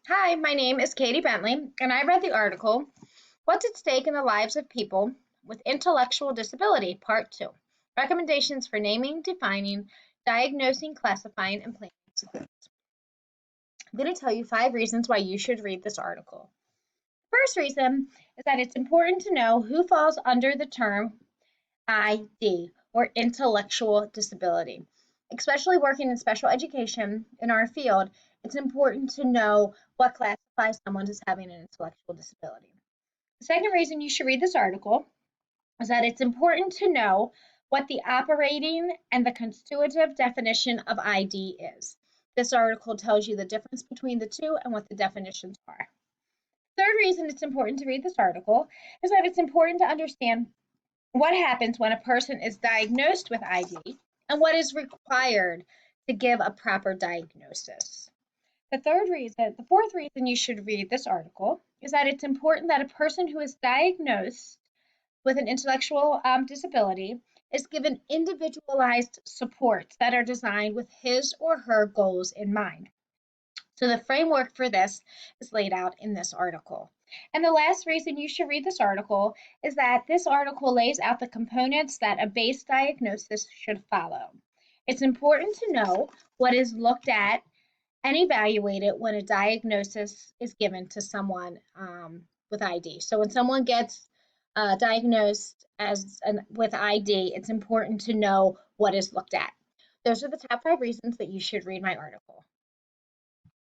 Hi, my name is Katie Bentley, and I read the article, What's at Stake in the Lives of People with Intellectual Disability, Part 2. Recommendations for Naming, Defining, Diagnosing, Classifying, and Planning Supports. I'm going to tell you 5 reasons why you should read this article. First reason is that it's important to know who falls under the term ID, or intellectual disability. Especially working in special education in our field, it's important to know what classifies someone as having an intellectual disability. The second reason you should read this article is that it's important to know what the operating and the constitutive definition of ID is. This article tells you the difference between the two and what the definitions are. Third reason it's important to read this article is that it's important to understand what happens when a person is diagnosed with ID and what is required to give a proper diagnosis. The fourth reason you should read this article is that it's important that a person who is diagnosed with an intellectual disability is given individualized supports that are designed with his or her goals in mind. So the framework for this is laid out in this article. And the last reason you should read this article is that this article lays out the components that a base diagnosis should follow. It's important to know what is looked at and evaluated when a diagnosis is given to someone with ID. So when someone gets diagnosed with ID, it's important to know what is looked at. Those are the top 5 reasons that you should read my article.